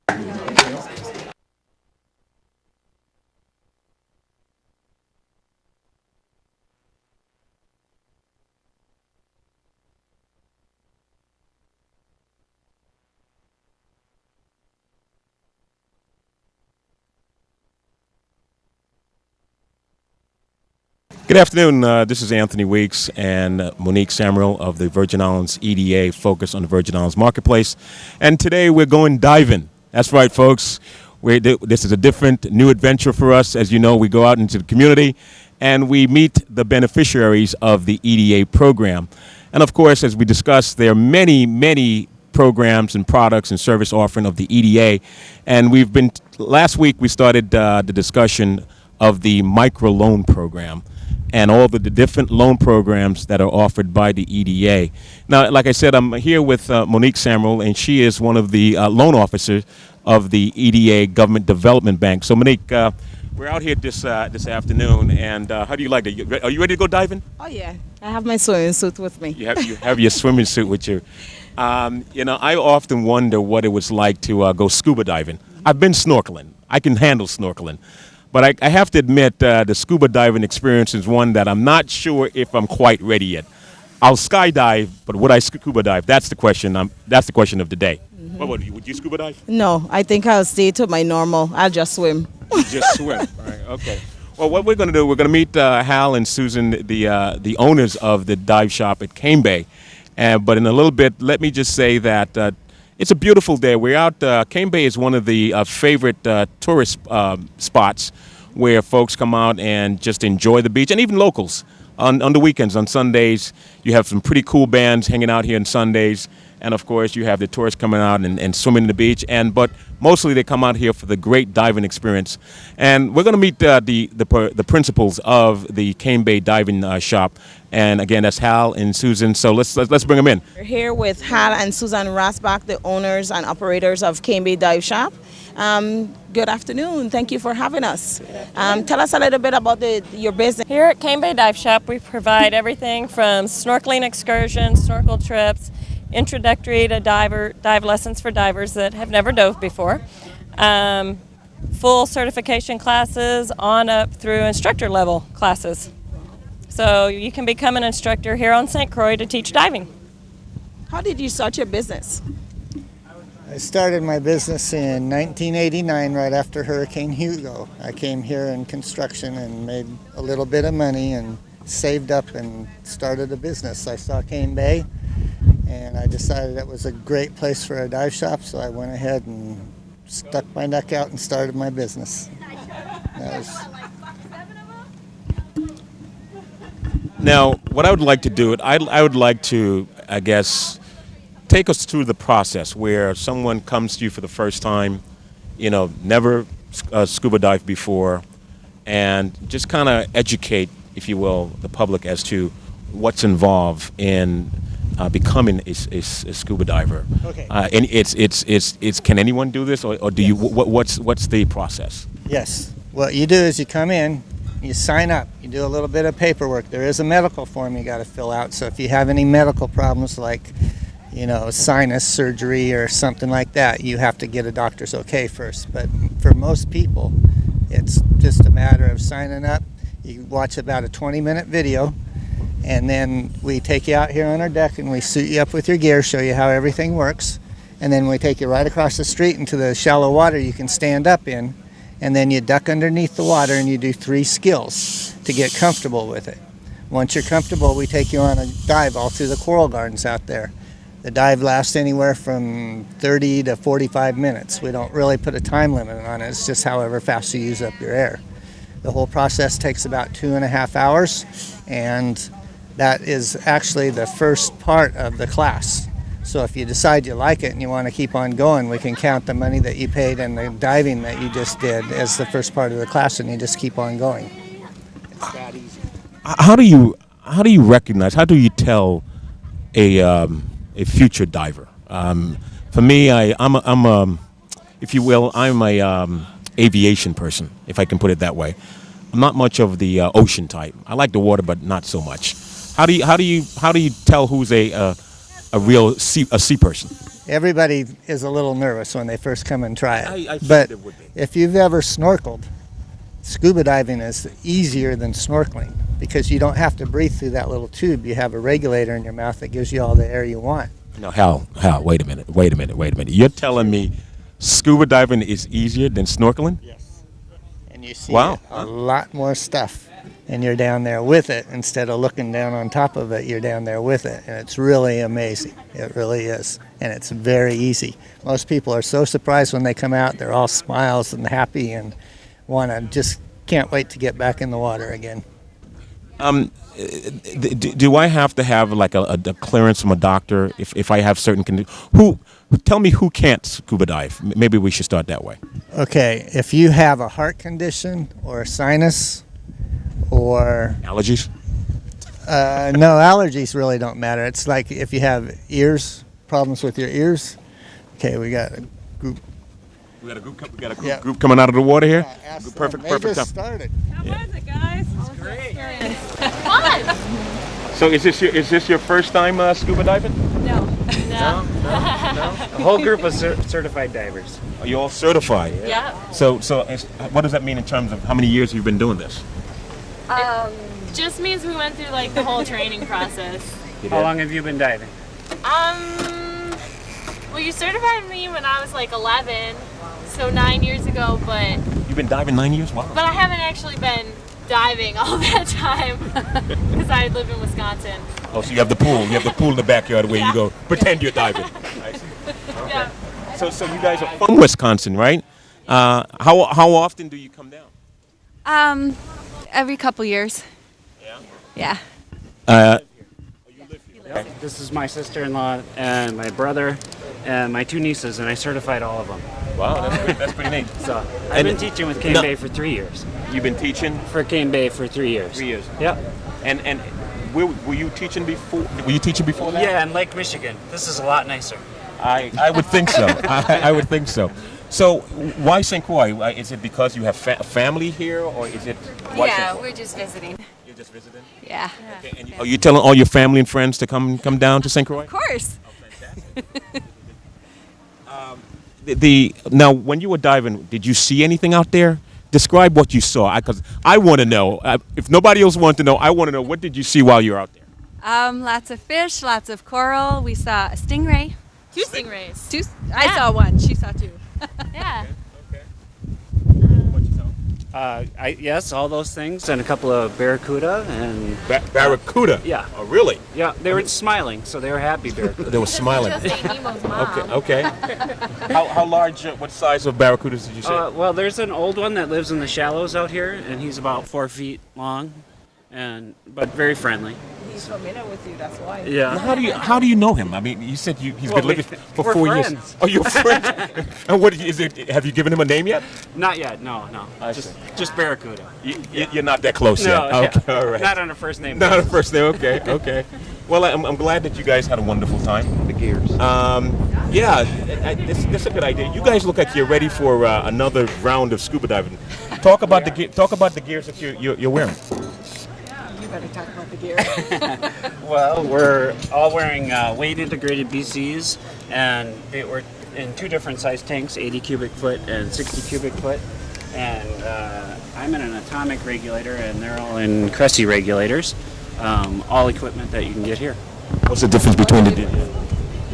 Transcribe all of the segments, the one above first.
Good afternoon. This is Anthony Weeks and Monique Samuel of the Virgin Islands EDA, focused on the Virgin Islands marketplace. And today we're going diving. That's right, folks. This is a different new adventure for us. As you know, we go out into the community and we meet the beneficiaries of the EDA program. And of course, as we discussed, there are many, many programs and products and service offering of the EDA. And last week we started the discussion of the microloan program and all the different loan programs that are offered by the EDA. Now, like I said, I'm here with Monique Samuel, and she is one of the loan officers of the EDA Government Development Bank. So, Monique, we're out here this afternoon, and how do you like it? Are you ready to go diving? Oh yeah, I have my swimming suit with me. You have your swimming suit with you. I often wonder what it was like to go scuba diving. I've been snorkeling. I can handle snorkeling. But I have to admit, the scuba diving experience is one that I'm not sure if I'm quite ready yet. I'll skydive, but would I scuba dive? That's the question. That's the question of the day. Mm-hmm. What about you? Would you scuba dive? No, I think I'll stay to my normal. I'll just swim. You just swim. All right. Okay. Well, what we're going to do, we're going to meet Hal and Susan, the owners of the dive shop at Cane Bay. But in a little bit, let me just say that it's a beautiful day. We're out. Cane Bay is one of the favorite tourist spots where folks come out and just enjoy the beach, and even locals on the weekends, on Sundays. You have some pretty cool bands hanging out here on Sundays, and of course you have the tourists coming out and swimming in the beach. But mostly they come out here for the great diving experience. And we're going to meet the principals of the Cane Bay Diving Shop. And again, that's Hal and Susan. So let's bring them in. We're here with Hal and Susan Rasbach, the owners and operators of Cane Bay Dive Shop. Good afternoon. Thank you for having us. Tell us a little bit about your business. Here at Cane Bay Dive Shop, we provide everything from snorkeling excursions, snorkel trips, introductory to dive lessons for divers that have never dove before, full certification classes on up through instructor level classes. So you can become an instructor here on St. Croix to teach diving. How did you start your business? I started my business in 1989, right after Hurricane Hugo. I came here in construction and made a little bit of money and saved up and started a business. I saw Cane Bay and I decided it was a great place for a dive shop, so I went ahead and stuck my neck out and started my business. Now, what I would like to do, I would like to, I guess, take us through the process where someone comes to you for the first time, never scuba dived before, and just kind of educate, if you will, the public as to what's involved in becoming a scuba diver. Okay. And it's can anyone do this, or do Yes. you? What's the process? Yes. What you do is you come in, you sign up, you do a little bit of paperwork. There is a medical form you got to fill out. So if you have any medical problems like, sinus surgery or something like that, you have to get a doctor's okay first. But for most people, it's just a matter of signing up. You watch about a 20-minute video, and then we take you out here on our deck and we suit you up with your gear, show you how everything works, and then we take you right across the street into the shallow water you can stand up in, and then you duck underneath the water and you do 3 skills to get comfortable with it. Once you're comfortable, we take you on a dive all through the coral gardens out there. The dive lasts anywhere from 30 to 45 minutes. We don't really put a time limit on it. It's just however fast you use up your air. The whole process takes about 2.5 hours, and that is actually the first part of the class. So if you decide you like it and you want to keep on going, we can count the money that you paid and the diving that you just did as the first part of the class, and you just keep on going. It's that easy. How do you recognize? How do you tell a future diver? For me, I'm if you will, I'm a aviation person, if I can put it that way. I'm not much of the ocean type. I like the water, but not so much. How do you tell who's a real sea person? everybody is a little nervous when they first come and try it. I figured But it would be. if you've ever snorkeled, scuba diving is easier than snorkeling because you don't have to breathe through that little tube. You have a regulator in your mouth that gives you all the air you want. No, Hal, wait a minute. You're telling me scuba diving is easier than snorkeling? Yes. And you see Wow. a lot more stuff, and you're down there with it. Instead of looking down on top of it, you're down there with it, and it's really amazing. It really is, and it's very easy. Most people are so surprised when they come out. They're all smiles and happy and can't wait to get back in the water again. Do I have to have like a clearance from a doctor if I have certain conditions? Tell me who can't scuba dive. Maybe we should start that way. Okay, if you have a heart condition or a sinus or Allergies? no, allergies really don't matter. It's like if you have problems with your ears. Okay, we got a group. We got a group. Yeah. Group coming out of the water here. Ask Perfect. them. They Perfect. just Time. started. How was it, guys? Great. So is this your first time scuba diving? No. The whole group of certified divers. Are you all certified? Yeah. So what does that mean in terms of how many years you've been doing this? Just means we went through like the whole training process. How long have you been diving? Well, you certified me when I was like 11, so 9 years ago, but You've been diving 9 years? Wow. I haven't actually been diving all that time because I live in Wisconsin. Oh, so you have the pool. You have the pool in the backyard where you go pretend you're diving. I see. Yeah. So you guys are from Wisconsin, right? How often do you come down? Every couple years. Yeah. This is my sister-in-law and my brother and my 2 nieces, and I certified all of them. Wow, that's pretty neat. So I've been teaching with Cane No. Bay for 3 years. You've been teaching For Cane Bay for 3 years. 3 years. Yep. And were you teaching before? Were you teaching before that? Yeah, in Lake Michigan. This is a lot nicer. I would think so. I would think so. So why St. Croix? Is it because you have family here, or is it? Why St. Croix? We're just visiting. You're just visiting. Yeah. Okay, and are you telling all your family and friends to come down to St. Croix? Of course. Now, when you were diving, did you see anything out there? Describe what you saw, because I want to know. If nobody else wants to know, I want to know, what did you see while you were out there? Lots of fish, lots of coral. We saw a stingray. 2 stingrays. I saw one. She saw 2. Yeah. What you saw? Yes, all those things, and a couple of barracuda, and Barracuda. Yeah. Oh, really? yeah, they were smiling, so they were happy barracuda. They were smiling. Just ate Nemo's mom. Okay. How large? What size of barracudas did you see? Well, there's an old one that lives in the shallows out here, and he's about 4 feet long, but very friendly. He's familiar with you, that's why. Yeah. How do you know him? I mean, you said he's Well, been living for we're 4 years. friends. Oh, you're friends. And what is it? Have you given him a name yet? Not yet. No. I Just barracuda. You're not that close No. yet. Okay, yeah. all right. Not on a first name. Not a basis. first name. Okay. Well, I'm glad that you guys had a wonderful time. The gears. Yeah, this is a good idea. You guys look like you're ready for another round of scuba diving. Talk about the gears that you're wearing. You better talk about the gear. Well, we're all wearing weight integrated BCs, and we're in 2 different size tanks, 80 cubic foot and 60 cubic foot. And I'm in an atomic regulator, and they're all in Cressy regulators. All equipment that you can get here. What's the difference between the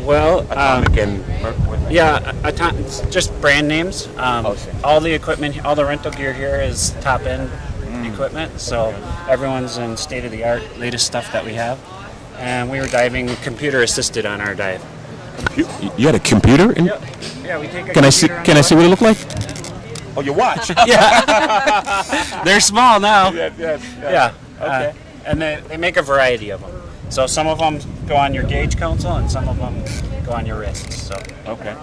Well, atomic and it's just brand names. All the equipment, all the rental gear here is top end equipment, so everyone's in state of the art, latest stuff that we have. And we were diving computer assisted on our dive. You had a computer? In? Yeah, we take. Can I see what it looked like? Oh, your watch. They're small now. Yeah. Okay. And they make a variety of them. So some of them go on your gauge console, and some of them go on your wrists. So Okay.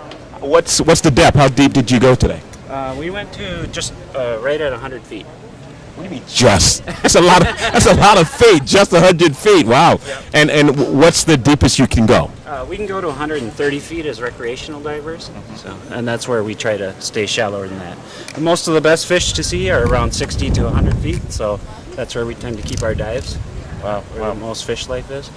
What's the depth? How deep did you go today? we went to just right at 100 feet. What do you mean just? That's a lot of feet. Just 100 feet. Wow. And what's the deepest you can go? We can go to 130 feet as recreational divers, and that's where we try to stay shallower than that. And most of the best fish to see are around 60 to 100 feet, so that's where we tend to keep our dives. Where the most fish life is.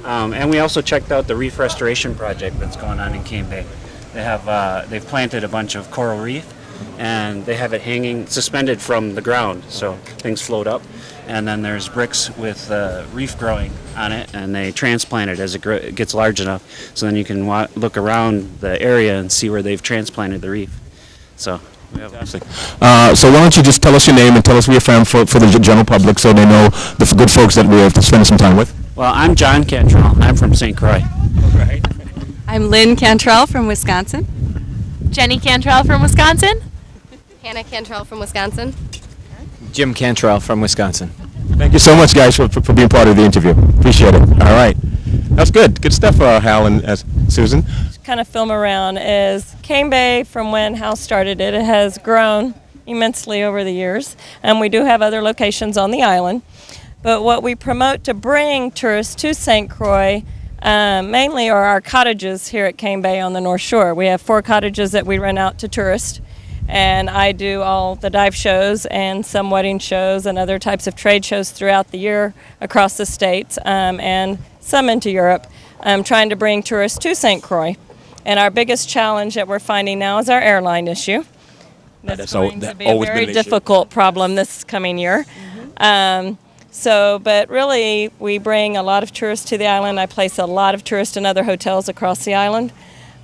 And we also checked out the reef restoration project that's going on in Cane Bay. They've planted a bunch of coral reef, and they have it hanging suspended from the ground, so things float up. And then there's bricks with reef growing on it, and they transplant it as it gets large enough. So then you can look around the area and see where they've transplanted the reef. So we have Fantastic. So why don't you just tell us your name and tell us where you're from for the general public, so they know the good folks that we have to spend some time with. Well, I'm John Cantrell. I'm from St. Croix. Right. I'm Lynn Cantrell from Wisconsin. Jenny Cantrell from Wisconsin. Hannah Cantrell from Wisconsin. Jim Cantrell from Wisconsin. Thank you so much, guys, for being part of the interview. Appreciate it. All right. That's good. Good stuff, Hal and Susan. Kind of film around is Cane Bay, from when Hal started it has grown immensely over the years, and we do have other locations on the island. But what we promote to bring tourists to St. Croix mainly are our cottages here at Cane Bay on the North Shore. We have 4 cottages that we rent out to tourists, and I do all the dive shows and some wedding shows and other types of trade shows throughout the year across the states and some into Europe, trying to bring tourists to St. Croix. And our biggest challenge that we're finding now is our airline issue. That's going to be a very difficult problem this coming year. But really, we bring a lot of tourists to the island. I place a lot of tourists in other hotels across the island.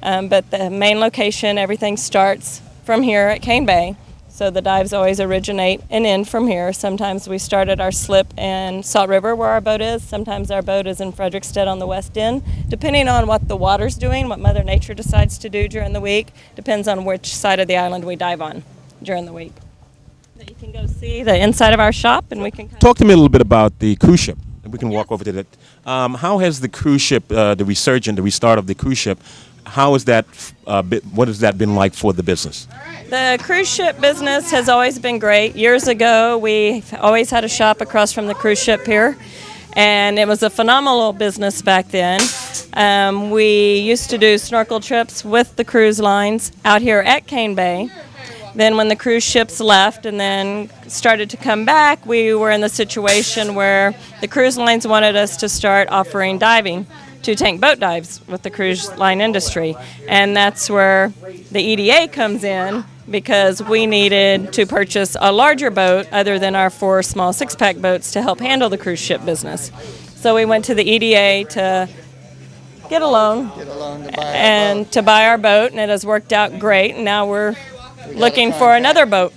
But the main location, everything starts from here at Cane Bay. So the dives always originate and end from here. Sometimes we start at our slip in Salt River where our boat is. Sometimes our boat is in Frederickstead on the west end. Depending on what the water's doing, what Mother Nature decides to do during the week, depends on which side of the island we dive on during the week. That you can go see the inside of our shop, and we can Talk to me a little bit about the cruise ship. We can walk over to that. How has the cruise ship, the restart of the cruise ship, how has that, what has that been like for the business? The cruise ship business has always been great. Years ago, we always had a shop across from the cruise ship pier, and it was a phenomenal business back then. We used to do snorkel trips with the cruise lines out here at Cane Bay. Then when the cruise ships left and then started to come back, we were in the situation where the cruise lines wanted us to start offering diving, 2-tank boat dives with the cruise line industry. And that's where the EDA comes in, because we needed to purchase a larger boat other than our 4 small 6-pack boats to help handle the cruise ship business. So we went to the EDA to get a loan to buy our boat, and it has worked out great. And now we're looking for another boat.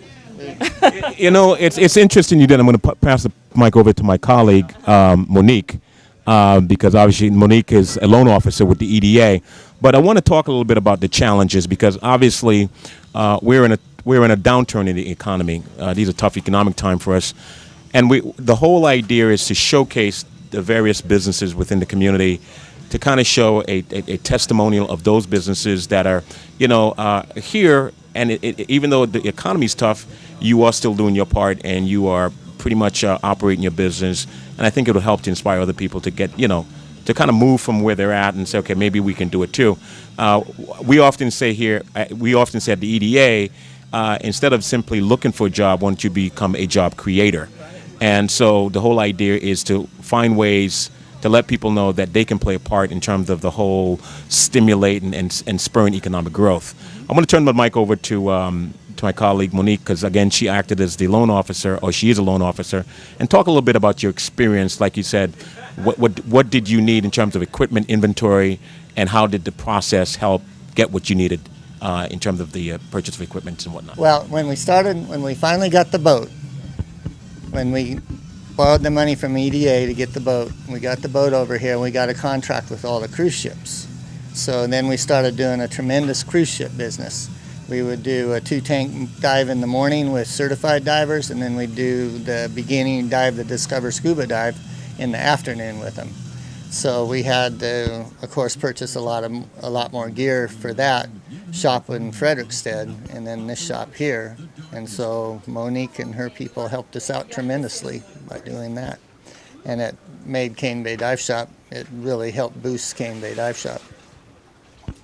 You know, it's interesting you did. I'm going to pass the mic over to my colleague, Monique, because obviously Monique is a loan officer with the EDA. But I want to talk a little bit about the challenges, because obviously we're in a downturn in the economy. These are tough economic time for us, and the whole idea is to showcase the various businesses within the community, to kind of show a testimonial of those businesses that are, here. And even though the economy's tough, you are still doing your part, and you are pretty much operating your business. And I think it'll help to inspire other people to get, to kind of move from where they're at and say, okay, maybe we can do it too. We often say at the EDA, instead of simply looking for a job, why don't you become a job creator? And so the whole idea is to find ways to let people know that they can play a part in terms of the whole stimulating and spurring economic growth. I'm going to turn the mic over to my colleague Monique, because again, she acted as the loan officer, or she is a loan officer, and talk a little bit about your experience. Like you said, what did you need in terms of equipment inventory, and how did the process help get what you needed in terms of the purchase of equipment and whatnot? Well, when we finally got the boat, when we borrowed the money from EDA to get the boat, we got the boat over here, and we got a contract with all the cruise ships. So then we started doing a tremendous cruise ship business. We would do a 2-tank dive in the morning with certified divers, and then we'd do the beginning dive, the Discover Scuba dive, in the afternoon with them. So we had to, of course, purchase a lot more gear for that shop in Frederickstead, and then this shop here. And so Monique and her people helped us out tremendously by doing that. And it made Cane Bay Dive Shop, it really helped boost Cane Bay Dive Shop.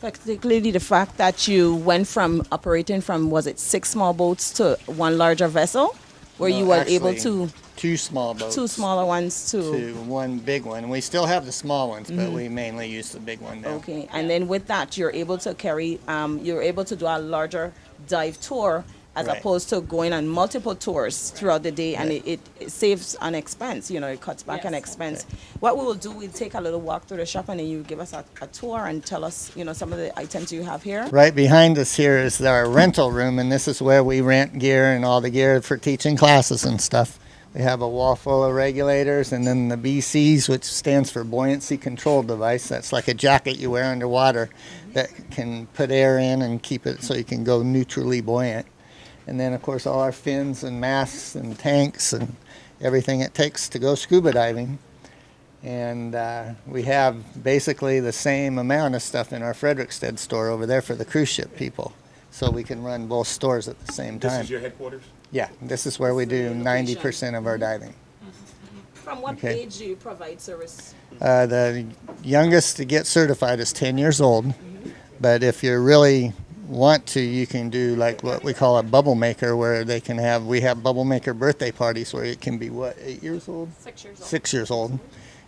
Particularly the fact that you went from operating from, was it 6 small boats to 1 larger vessel? where No, you were actually, able to, 2 small boats. 2 smaller ones too. To 1 big one. We still have the small ones, but we mainly use the big one now. Okay, and then with that, you're able to carry, you're able to do a larger dive tour as Right. opposed to going on multiple tours throughout the day, and it saves an expense, you know, it cuts back an expense. What we will do, we'll take a little walk through the shop, and then you give us a tour and tell us, you know, some of the items you have here. Right behind us here is our rental room, and this is where we rent gear and all the gear for teaching classes and stuff. We have a wall full of regulators, and then the BCs, which stands for Buoyancy Control Device. That's like a jacket you wear underwater that can put air in and keep it so you can go neutrally buoyant. And then, of course, all our fins and masks and tanks and everything it takes to go scuba diving. And we have basically the same amount of stuff in our Frederiksted store over there for the cruise ship people. So we can run both stores at the same time. This is your headquarters? Yeah, this is where we do 90% of our diving. From what Okay. age do you provide service? The youngest to get certified is 10 years old. But if you really want to, you can do like what we call a bubble maker, where they can have, we have bubble maker birthday parties where it can be, what, 8 years old? 6 years old. 6 years old.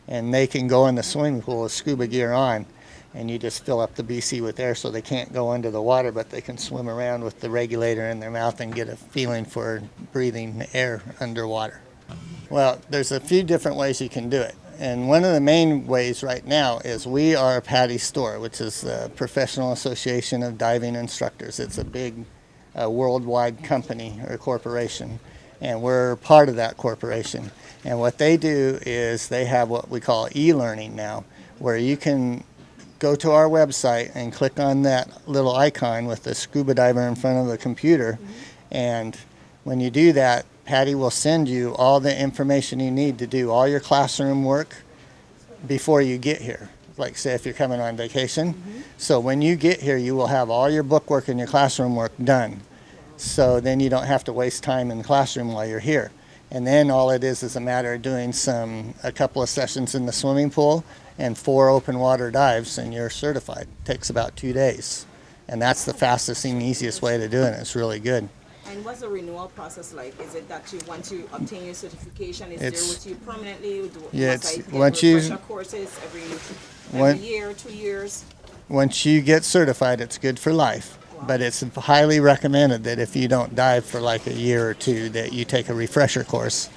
And they can go in the swimming pool with scuba gear on, and you just fill up the BC with air so they can't go under the water, but they can swim around with the regulator in their mouth and get a feeling for breathing air underwater. Well, there's a few different ways you can do it. And one of the main ways right now is we are PADI Store, which is the Professional Association of Diving Instructors. It's a big worldwide company or corporation, and we're part of that corporation. And what they do is they have what we call e-learning now, where you can go to our website and click on that little icon with the scuba diver in front of the computer. And when you do that, Patty will send you all the information you need to do all your classroom work before you get here. Like say if you're coming on vacation. So when you get here, you will have all your book work and your classroom work done. So then you don't have to waste time in the classroom while you're here. And then all it is a matter of doing a couple of sessions in the swimming pool and 4 open water dives, and you're certified. Takes about 2 days. And that's the fastest and easiest way to do it. It's really good. And what's the renewal process like? Is it that you want to obtain your certification? Is It's- there with you permanently? Yeah, must I it's- get once you- refresher courses every One- year, 2 years? Once you get certified, it's good for life. But it's highly recommended that if you don't dive for like a year or 2, that you take a refresher course.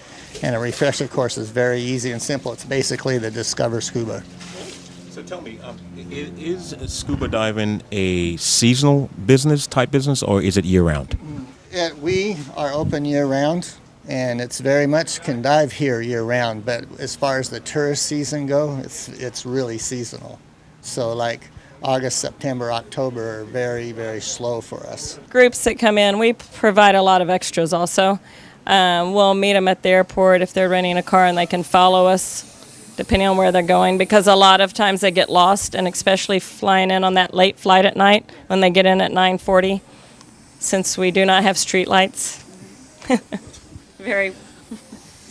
And a refresher course is very easy and simple. It's basically the Discover Scuba. So tell me, is scuba diving a seasonal type business, or is it year-round? We are open year-round, and it's very much can dive here year-round. But as far as the tourist season go, it's really seasonal. So like August, September, October are very, very slow for us. Groups that come in, we provide a lot of extras also. We'll meet them at the airport if they're renting a car, and they can follow us depending on where they're going, because a lot of times they get lost, and especially flying in on that late flight at night when they get in at 9:40, since we do not have street lights. Very.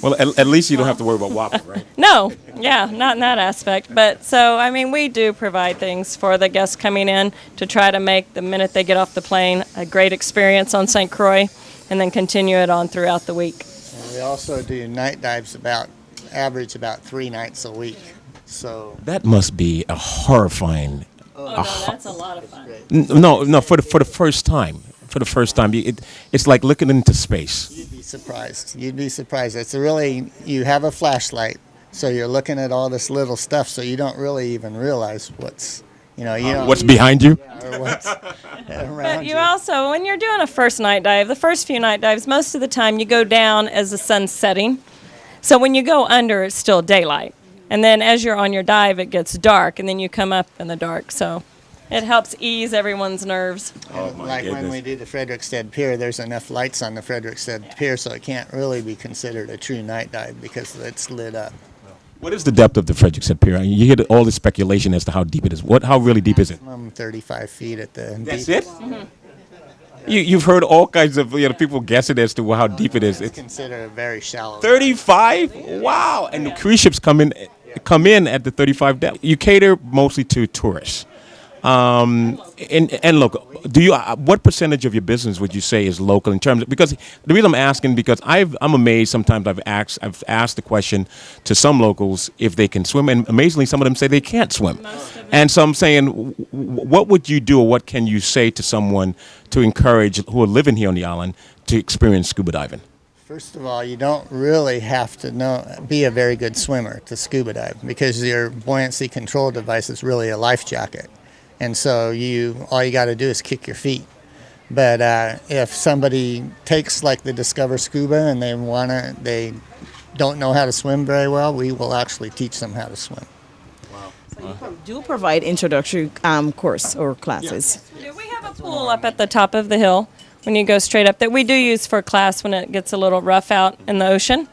Well, at least you don't have to worry about WAPA, right? No, yeah, not in that aspect. But so, I mean, we do provide things for the guests coming in to try to make the minute they get off the plane a great experience on St. Croix, and then continue it on throughout the week. And we also do night dives average about 3 nights a week. So That must be a horrifying. Oh, no, that's a lot of fun. No, for the first time. For the first time, it's like looking into space. you'd be surprised. You'd be surprised. It's really, you have a flashlight, so you're looking at all this little stuff, so you don't really even realize what's, you don't, What's behind you? or what's around But you also, when you're doing a first night dive, the first few night dives, most of the time you go down as the sun's setting. So when you go under, it's still daylight. And then as you're on your dive, it gets dark, and then you come up in the dark. So it helps ease everyone's nerves. Oh, my Like when goodness. we do the Frederiksted Pier, there's enough lights on the Frederiksted Pier, so it can't really be considered a true night dive because it's lit up. What is the depth of the Frederiksted Pier? You hear all the speculation as to how deep it is. How really deep is it? 35 feet at the That's deep. it? You've heard all kinds of people guessing as to how deep it is. It's It's considered a very shallow. 35? Wow! And the cruise ships come in at the 35 depth. You cater mostly to tourists. And look, do you what percentage of your business would you say is local in terms of, because the reason I'm asking, because I'm amazed sometimes. I've asked the question to some locals if they can swim, and amazingly some of them say they can't swim. And so I'm saying, what would you do, or what can you say to someone to encourage who are living here on the island to experience scuba diving? First of all, you don't really have to be a very good swimmer to scuba dive, because your buoyancy control device is really a life jacket. And so all you got to do is kick your feet. But if somebody takes like the Discover Scuba and they don't know how to swim very well, we will actually teach them how to swim. So you do provide introductory course or classes. We have a pool up at the top of the hill when you go straight up that we do use for class when it gets a little rough out in the ocean.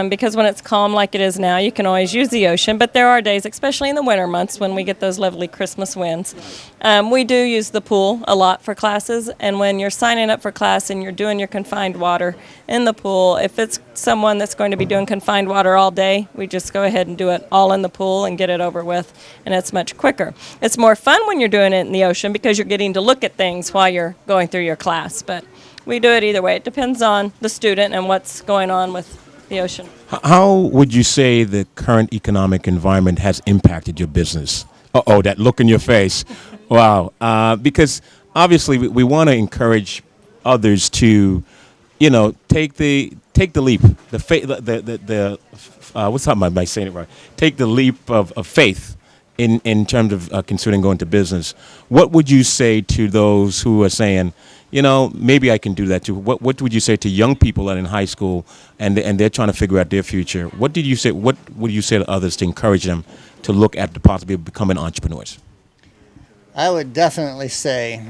Because when it's calm like it is now, you can always use the ocean. But there are days, especially in the winter months, when we get those lovely Christmas winds. We do use the pool a lot for classes. And when you're signing up for class and you're doing your confined water in the pool, if it's someone that's going to be doing confined water all day, we just go ahead and do it all in the pool and get it over with. And it's much quicker. It's more fun when you're doing it in the ocean because you're getting to look at things while you're going through your class. But we do it either way. It depends on the student and what's going on with the ocean. How would you say the current economic environment has impacted your business? Uh-oh, that look in your face. Wow. Because obviously we want to encourage others to, take the leap. What's up? Am I saying it right? Take the leap of faith in terms of considering going to business. What would you say to those who are saying, maybe I can do that too? What would you say to young people that are in high school and they're trying to figure out their future? What would you say to others to encourage them to look at the possibility of becoming entrepreneurs? I would definitely say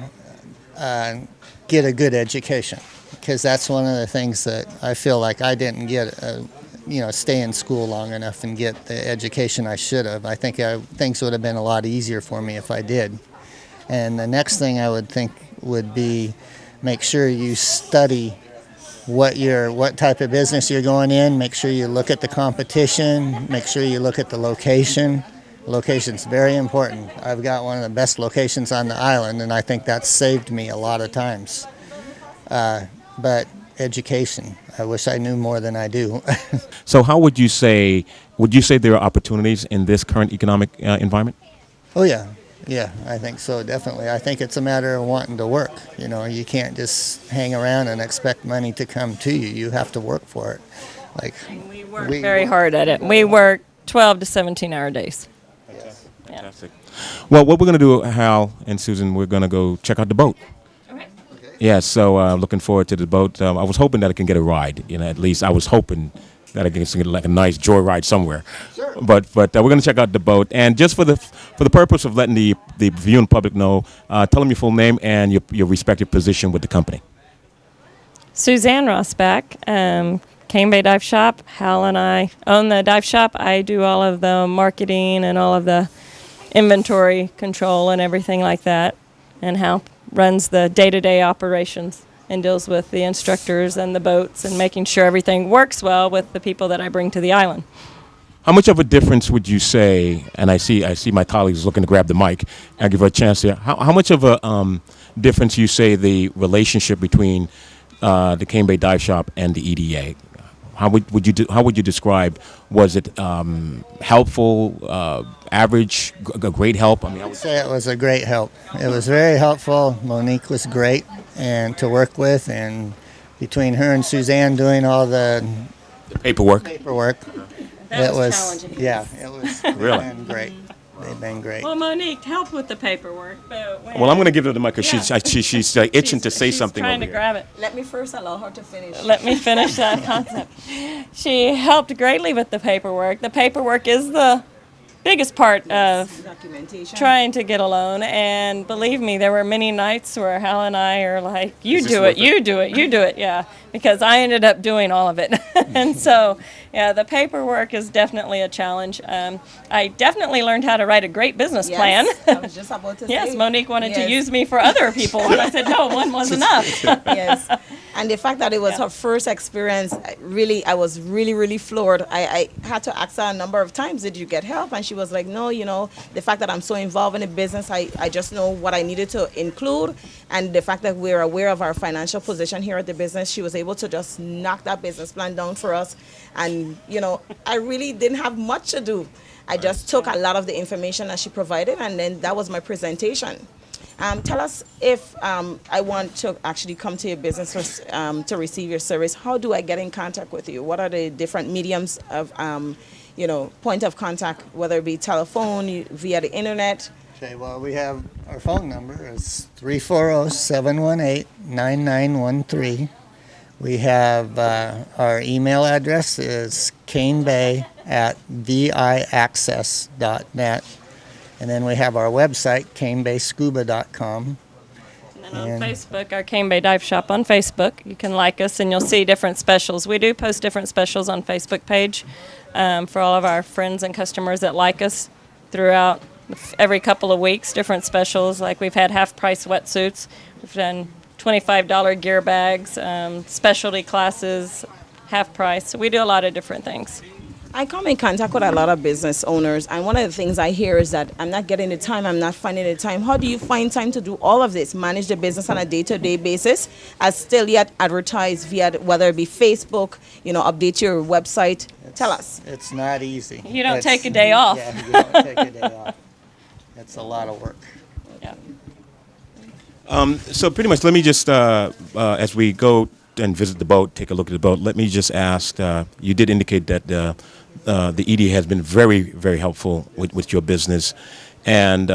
get a good education, because that's one of the things that I feel like I didn't get, stay in school long enough and get the education I should have. I think things would have been a lot easier for me if I did. And the next thing I would think would be make sure you study what type of business you're going in. Make sure you look at the competition. Make sure you look at the location. Location's very important. I've got one of the best locations on the island, and I think that's saved me a lot of times. But education, I wish I knew more than I do. So how would you say there are opportunities in this current economic environment? Oh yeah. Yeah, I think so, definitely. I think it's a matter of wanting to work. You can't just hang around and expect money to come to you. You have to work for it. We work very hard at it. We work 12 to 17-hour days. Yes. Fantastic. Well, what we're going to do, Hal and Susan, we're going to go check out the boat. Okay. Yeah, so looking forward to the boat. I was hoping that I can get a ride. At least I was hoping that I can get like a nice joyride somewhere. Sure. But we're going to check out the boat, and just for the purpose of letting the viewing public know, tell them your full name and your respective position with the company. Suzanne Rossback, Cane Bay Dive Shop. Hal and I own the dive shop. I do all of the marketing and all of the inventory control and everything like that, and Hal runs the day-to-day operations and deals with the instructors and the boats and making sure everything works well with the people that I bring to the island. How much of a difference would you say, and I see my colleagues looking to grab the mic, I'll give her a chance here. How much of a difference you say the relationship between the Cane Bay Dive Shop and the EDA? How would you describe? Was it helpful, average, a great help? I would say it was a great help. It was very helpful. Monique was great and to work with, and between her and Suzanne doing all the paperwork. That was challenging. Yeah, it was really been great. They've been great. Well, Monique helped with the paperwork, but well, I'm going to give her the mic because she's itching to say something. Trying to here. grab it. Let me first allow her to finish. Let me finish that concept. She helped greatly with the paperwork. The paperwork is the biggest part of documentation. Trying to get a loan, and believe me, there were many nights where Hal and I are like, you do it, yeah, because I ended up doing all of it. And so, yeah, the paperwork is definitely a challenge. I definitely learned how to write a great business plan. I was just about to say. Yes, Monique wanted to use me for other people, and I said, no, one was enough. Yes. And the fact that it was her first experience, I was really floored. I had to ask her a number of times, did you get help? And she was like, no, the fact that I'm so involved in the business, I just know what I needed to include. And the fact that we're aware of our financial position here at the business, she was able to just knock that business plan down for us. And, I really didn't have much to do. I just took a lot of the information that she provided, and then that was my presentation. Tell us, if I want to actually come to your business to receive your service, how do I get in contact with you? What are the different mediums of, point of contact, whether it be telephone, via the internet? Okay, well, we have our phone number is 340-718-9913. We have our email address is canebay@viaccess.net. And then we have our website, canebayscuba.com. And on Facebook, our Cane Bay Dive Shop on Facebook. You can like us and you'll see different specials. We do post different specials on Facebook page for all of our friends and customers that like us throughout every couple of weeks, different specials. Like we've had half-price wetsuits. We've done $25 gear bags, specialty classes, half price. So we do a lot of different things. I come in contact with a lot of business owners, and one of the things I hear is that I'm not getting the time, I'm not finding the time. How do you find time to do all of this, manage the business on a day-to-day basis, as still yet advertise via, whether it be Facebook, update your website? Tell us. It's not easy. You don't take a day off. Yeah, you don't take a day off. It's a lot of work. Yeah. So pretty much, let me just, as we go and visit the boat, take a look at the boat, let me just ask, you did indicate that the EDA has been very, very helpful with your business. And,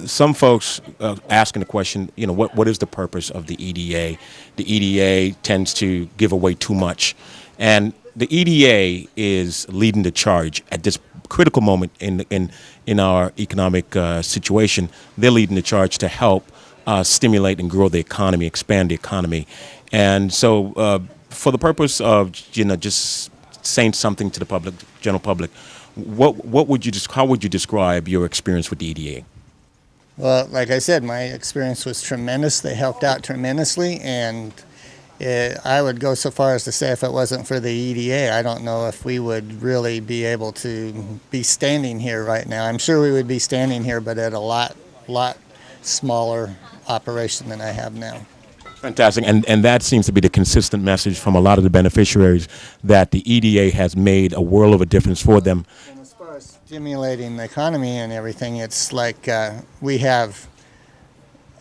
some folks asking the question, what is the purpose of the EDA? The EDA tends to give away too much. And the EDA is leading the charge at this critical moment in our economic situation. They're leading the charge to help stimulate and grow the economy, expand the economy. And so for the purpose of, just saying something to the public, general public, how would you describe your experience with the EDA? Well, like I said, my experience was tremendous. They helped out tremendously, and I would go so far as to say if it wasn't for the EDA, I don't know if we would really be able to be standing here right now. I'm sure we would be standing here, but at a lot smaller operation than I have now. Fantastic, and that seems to be the consistent message from a lot of the beneficiaries, that the EDA has made a world of a difference for them. And as far as stimulating the economy and everything, it's like we have,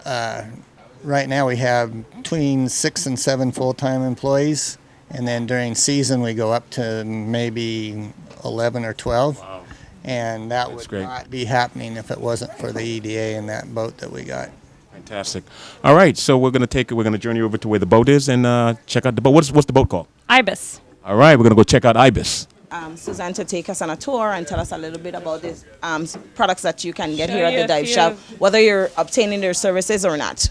right now we have between 6 and 7 full-time employees, and then during season we go up to maybe 11 or 12. Wow. And that would not be happening if it wasn't for the EDA and that boat that we got. Fantastic. All right, so we're going to journey over to where the boat is and check out the boat. What's the boat called? Ibis. All right, we're going to go check out Ibis. Suzanne, to take us on a tour and tell us a little bit about these products that you can get here at the dive shop, whether you're obtaining their services or not.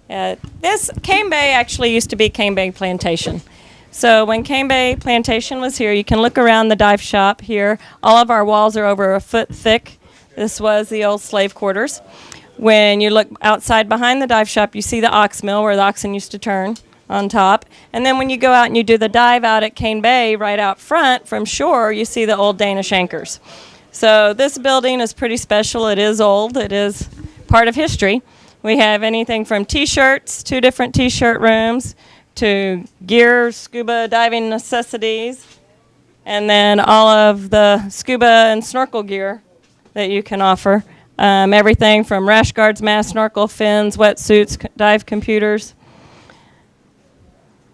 This Cane Bay actually used to be Cane Bay Plantation. So when Cane Bay Plantation was here, you can look around the dive shop here. All of our walls are over a foot thick. This was the old slave quarters. When you look outside behind the dive shop, you see the ox mill where the oxen used to turn on top. And then when you go out and you do the dive out at Cane Bay, right out front from shore, you see the old Danish anchors. So this building is pretty special. It is old. It is part of history. We have anything from T-shirts, 2 different T-shirt rooms, to gear, scuba diving necessities, and then all of the scuba and snorkel gear that you can offer. Everything from rash guards, mask, snorkel, fins, wetsuits, dive computers,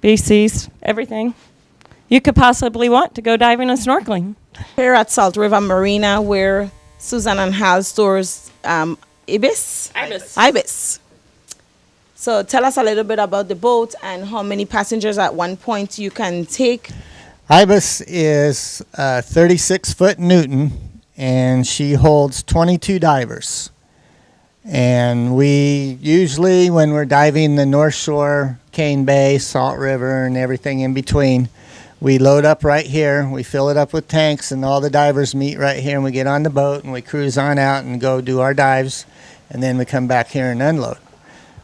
BCs, everything you could possibly want to go diving and snorkeling. Here at Salt River Marina, where Suzanne and Hal stores Ibis? Ibis. So tell us a little bit about the boat and how many passengers at one point you can take. Ibis is 36-foot Newton, and she holds 22 divers. And we usually, when we're diving the North Shore, Cane Bay, Salt River, and everything in between, we load up right here, we fill it up with tanks, and all the divers meet right here, and we get on the boat, and we cruise on out and go do our dives, and then we come back here and unload.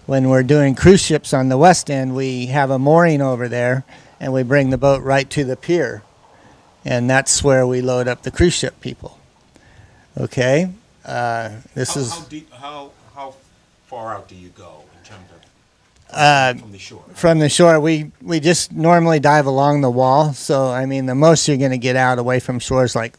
when we're doing cruise ships on the west end, we have a mooring over there, and we bring the boat right to the pier, and that's where we load up the cruise ship people. Okay, this is How far out do you go in terms of from the shore? from the shore. We just normally dive along the wall, so I mean the most you're going to get out away from shore is like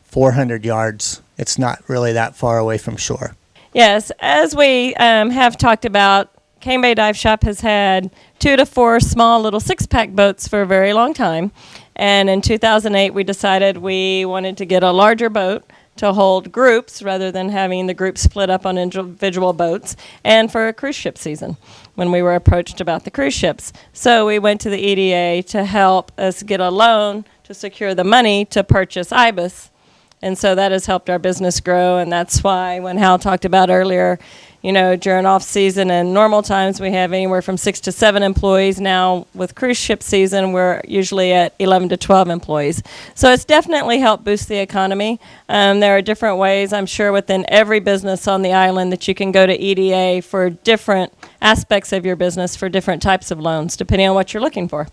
400 yards. It's not really that far away from shore. Yes, as we have talked about, Cane Bay Dive Shop has had 2 to 4 small little 6-pack boats for a very long time. And in 2008, we decided we wanted to get a larger boat to hold groups rather than having the groups split up on individual boats, and for a cruise ship season when we were approached about the cruise ships. So we went to the EDA to help us get a loan to secure the money to purchase IBIS. And so that has helped our business grow, and that's why when Hal talked about earlier, you know, during off-season and normal times we have anywhere from 6 to 7 employees. Now with cruise ship season, we're usually at 11 to 12 employees. So it's definitely helped boost the economy. There are different ways, I'm sure, within every business on the island that you can go to EDA for different aspects of your business for different types of loans, depending on what you're looking for.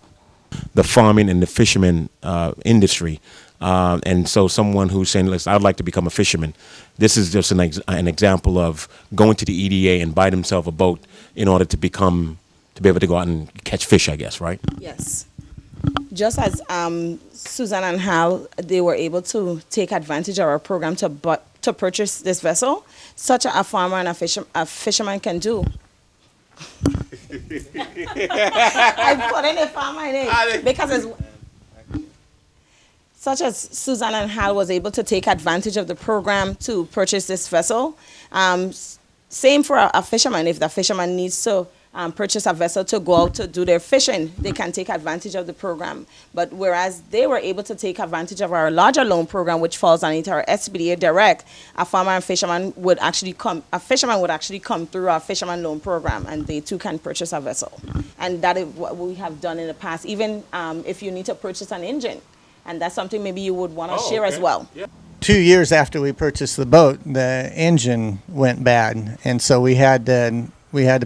The farming and the fisherman industry. And so someone who's saying, listen, I'd like to become a fisherman. This is just an example of going to the EDA and buy themselves a boat in order to be able to go out and catch fish, I guess, right? Yes. Just as Susan and Hal, they were able to take advantage of our program to purchase this vessel, such a farmer and a fisherman can do. I put in a farmer in it because it's such as Susan and Hal was able to take advantage of the program to purchase this vessel. Same for a fisherman. If the fisherman needs to purchase a vessel to go out to do their fishing, they can take advantage of the program. But whereas they were able to take advantage of our larger loan program, which falls underneath our SBDA Direct, a farmer and fisherman would actually come through our fisherman loan program, and they too can purchase a vessel. And that is what we have done in the past. Even if you need to purchase an engine, and that's something maybe you would want to share as well. Yeah. 2 years after we purchased the boat, the engine went bad, and so we had to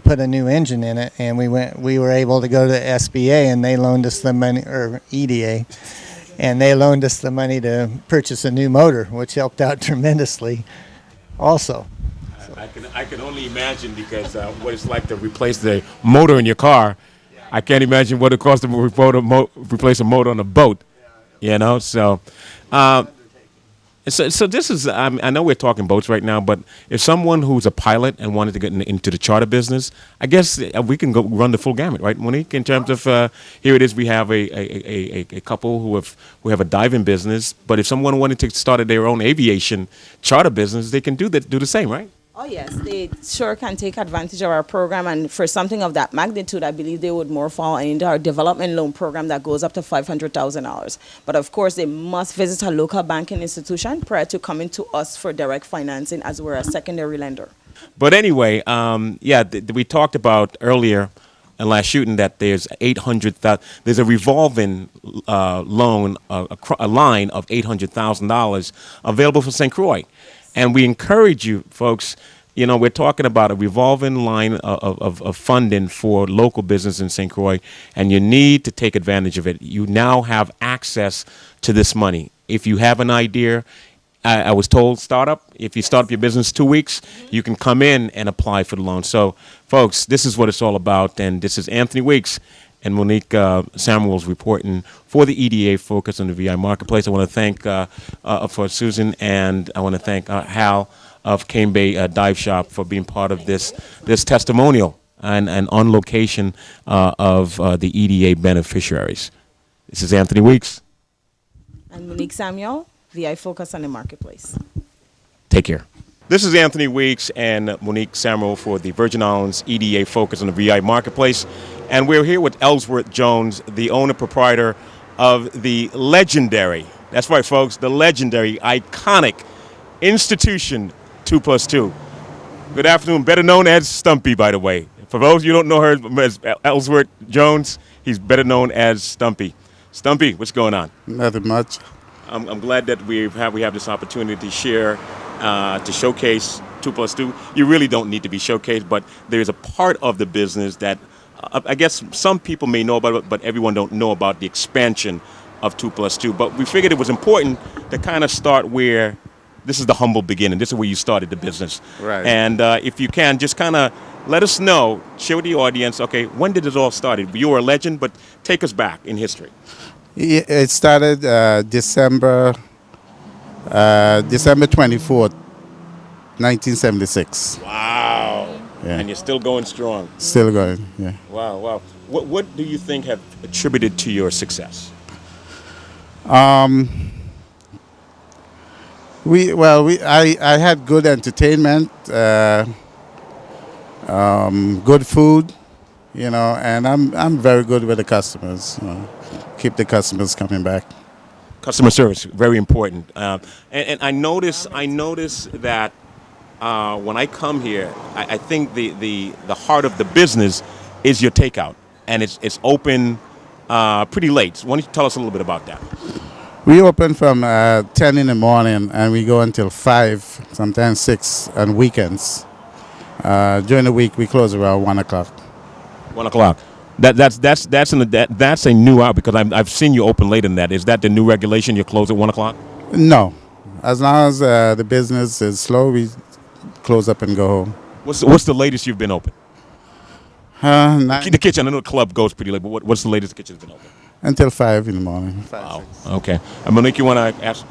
put a new engine in it, and we were able to go to SBA, and they loaned us the money, or EDA, and they loaned us the money to purchase a new motor, which helped out tremendously also. I can only imagine, because what it's like to replace the motor in your car. I can't imagine what it costs to replace a motor on a boat. You know, so this is, I know we're talking boats right now, but if someone who's a pilot and wanted to get into the charter business, I guess we can go run the full gamut, right, Monique? In terms of, here it is, we have a couple who have a diving business, but if someone wanted to start their own aviation charter business, they can do the same, right? Oh yes, they sure can take advantage of our program, and for something of that magnitude, I believe they would more fall into our development loan program that goes up to $500,000. But of course, they must visit a local banking institution prior to coming to us for direct financing, as we're a secondary lender. But anyway, we talked about earlier in last shooting that there's there's a revolving loan, a line of $800,000 available for St. Croix. And we encourage you, folks, you know, we're talking about a revolving line of funding for local business in St. Croix, and you need to take advantage of it. You now have access to this money. If you have an idea, I was told startup, if you start up your business 2 weeks, you can come in and apply for the loan. So, folks, this is what it's all about, and this is Anthony Weeks and Monique Samuels reporting for the EDA Focus on the VI Marketplace. I want to thank for Susan, and I want to thank Hal of Cane Bay Dive Shop for being part of this testimonial and on location of the EDA beneficiaries. This is Anthony Weeks. And Monique Samuel, VI Focus on the Marketplace. Take care. This is Anthony Weeks and Monique Samuel for the Virgin Islands EDA Focus on the VI Marketplace. And we're here with Ellsworth Jones, the owner-proprietor of the legendary, that's right, folks, the legendary, iconic institution 2+2. Good afternoon, better known as Stumpy, by the way. For those of you who don't know her as Ellsworth Jones, he's better known as Stumpy. Stumpy, what's going on? Nothing much. I'm glad that we have this opportunity to share, to showcase 2+2, you really don't need to be showcased, but there's a part of the business that I guess some people may know about it, but everyone don't know about the expansion of 2+2. But we figured it was important to kind of start where this is the humble beginning. This is where you started the business. Right. And if you can, just kind of let us know, share with the audience, okay, when did this all start? You were a legend, but take us back in history. It started December 24th, 1976. Wow. Yeah. And you're still going strong. Still going, yeah. Wow, wow. What do you think have attributed to your success? I had good entertainment, good food, and I'm very good with the customers. Keep the customers coming back. Customer service, very important. And I notice that when I come here, I think the heart of the business is your takeout, and it's open pretty late. Why don't you tell us a little bit about that? We open from 10 in the morning and we go until 5, sometimes 6 on weekends. During the week we close around 1 o'clock. 1 o'clock. That's a new hour because I've seen you open later than that. Is that the new regulation? You close at 1 o'clock? No, as long as the business is slow, we close up and go home. What's the latest you've been open? The kitchen. I know the club goes pretty late, but what's the latest the kitchen's been open? Until 5 in the morning. Wow. Okay. Monique, you want to ask?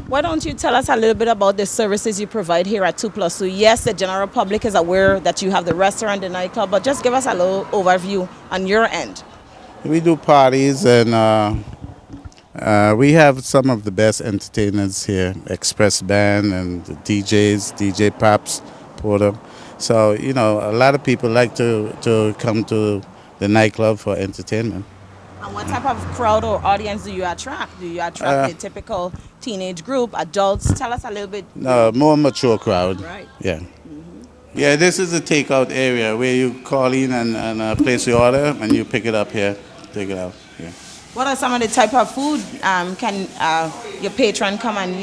Why don't you tell us a little bit about the services you provide here at 2+2? Yes, the general public is aware that you have the restaurant, the nightclub, but just give us a little overview on your end. We do parties and we have some of the best entertainers here, Express Band and the DJs, DJ Pops, Porter. So, a lot of people like to come to the nightclub for entertainment. And what type of crowd or audience do you attract? Do you attract a typical teenage group, adults? Tell us a little bit. More mature crowd. Right. Yeah. Yeah, this is a takeout area where you call in and place your order and you pick it up here, take it out. Yeah. What are some of the type of food can your patron come and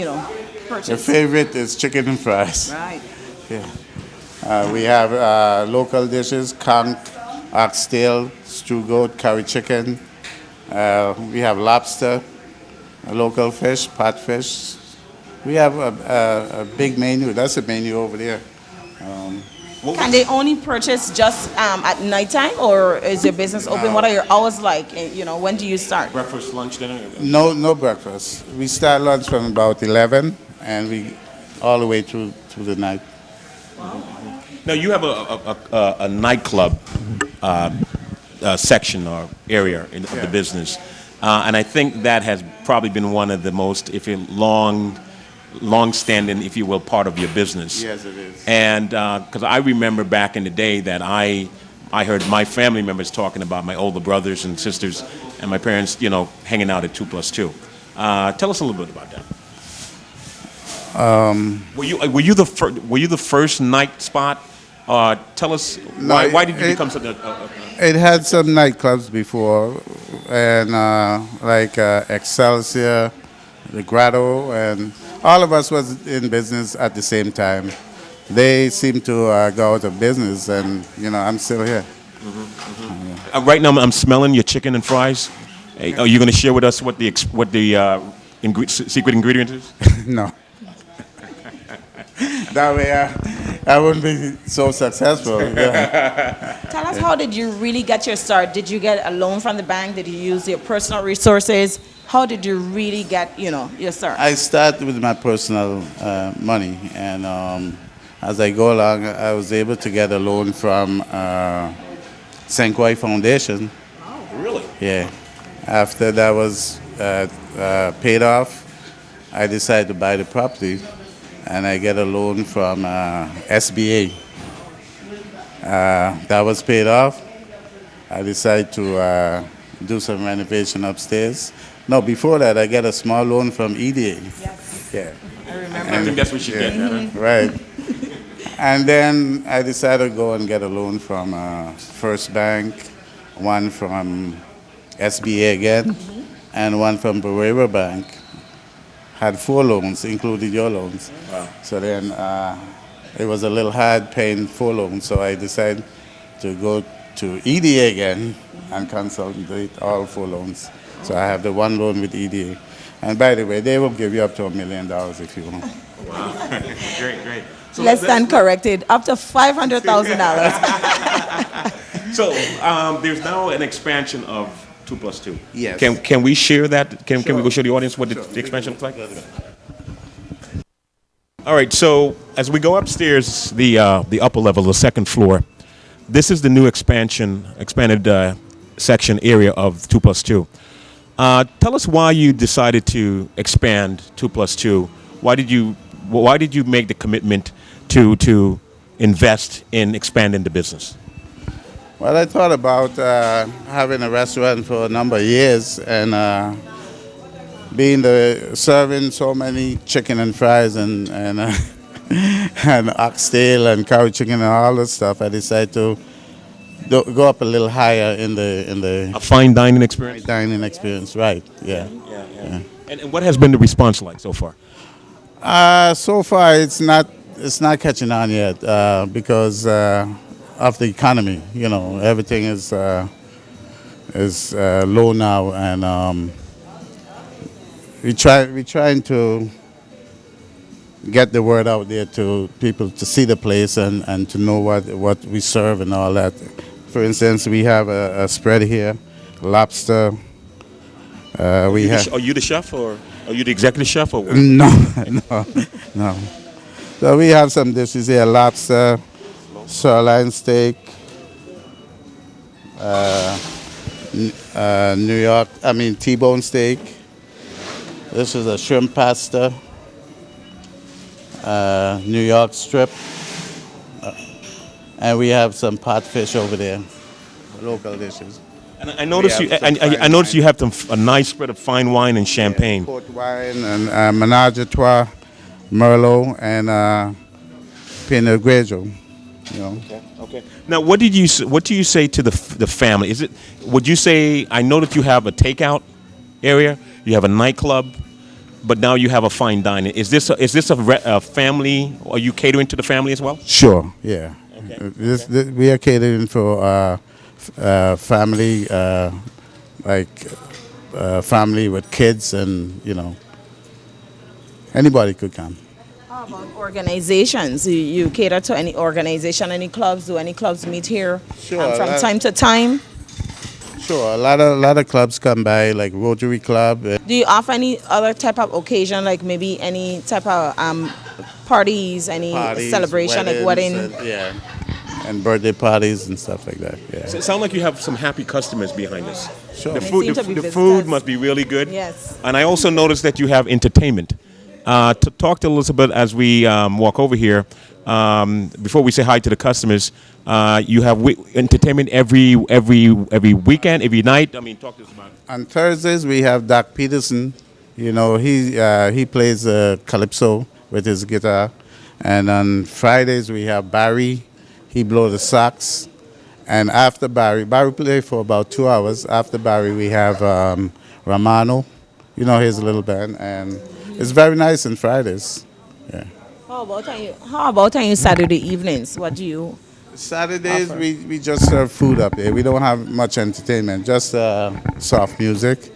purchase? Your favorite is chicken and fries. Right. Yeah. We have local dishes: conch, oxtail, stew goat, curry chicken. We have lobster, local fish, pot fish. We have a big menu. That's a menu over there. Can they only purchase just at nighttime, or is your business open? What are your hours like? When do you start? Breakfast, lunch, dinner? No breakfast. We start lunch from about 11, and we all the way through the night. Wow. Now you have a nightclub section or area of the business, and I think that has probably been one of the most, long-standing, if you will, part of your business. Yes, it is. And because I remember back in the day that I heard my family members talking about my older brothers and sisters and my parents, hanging out at 2+2. Tell us a little bit about that. Were you the first night spot? Tell us why did you become such a It had some nightclubs before, and like Excelsior, the Grotto, and all of us was in business at the same time. They seem to go out of business, and I'm still here. Yeah. Right now, I'm smelling your chicken and fries. Hey, are you going to share with us what the secret ingredient is? No. That way, I wouldn't be so successful. Yeah. Tell us, how did you really get your start? Did you get a loan from the bank? Did you use your personal resources? How did you really get, your start? I started with my personal money, and as I go along, I was able to get a loan from St. Croix Foundation. Oh, really? Yeah. After that was paid off, I decided to buy the property, and I get a loan from SBA. That was paid off. I decided to do some renovation upstairs. No, before that, I get a small loan from EDA. Yes. Yeah. I remember. I think that's what you get. Huh? Right. And then I decided to go and get a loan from First Bank, one from SBA again, and one from Barrera Bank. Had 4 loans, including your loans. Wow. So then it was a little hard paying 4 loans, so I decided to go to EDA again and consolidate all 4 loans. So I have the 1 loan with EDA. And by the way, they will give you up to $1 million if you want. Wow. Great. So Less than corrected, up to $500,000. So there's now an expansion of 2+2. Yes. Can we share that? Can we go show the audience what the expansion looks like? All right. So as we go upstairs, the upper level, the second floor, this is the new expanded section area of 2+2. Tell us why you decided to expand 2+2. Why did you make the commitment to invest in expanding the business? Well, I thought about having a restaurant for a number of years and serving so many chicken and fries and and oxtail and curry chicken and all that stuff. I decided to go up a little higher in the A fine dining experience. dining experience. Right? Yeah. And what has been the response like so far? So far, it's not catching on yet because of the economy. You know, everything is low now, and we're trying to get the word out there to people to see the place and to know what we serve and all that. For instance, we have a spread here, lobster. Are you the chef or are you the executive chef or what? No. So we have some dishes here: lobster, sirloin steak, T-bone steak. This is a shrimp pasta, New York strip, and we have some pot fish over there, local dishes. And I noticed you have a nice spread of fine wine and champagne. Yeah, port wine and Menage a Trois, Merlot, and Pinot Grigio. You know. Okay. Now, what do you say to the family? Would you say, I know that you have a takeout area, you have a nightclub, but now you have a fine dining. Is this a family? Are you catering to the family as well? Sure. Yeah. Okay. We are catering for family, family with kids, and anybody could come. How about organizations? You cater to any organization, any clubs? Do any clubs meet here from time to time? Sure, a lot of clubs come by, like Rotary Club. Do you offer any other type of occasion, like maybe any type of parties, celebration, like wedding? And birthday parties and stuff like that. Yeah. So it sounds like you have some happy customers behind us. Sure. The food must be really good. Yes. And I also noticed that you have entertainment. To talk to Elizabeth as we walk over here, before we say hi to the customers, you have entertainment every weekend, every night. I mean, talk to us about it. On Thursdays we have Doc Peterson. He plays calypso with his guitar, and on Fridays we have Barry. He blows the sax, and after Barry plays for about 2 hours. After Barry we have Romano, his little band, and it's very nice on Fridays. Yeah. How about on your Saturday evenings? What do you? Saturdays we just serve food up here. We don't have much entertainment, just soft music.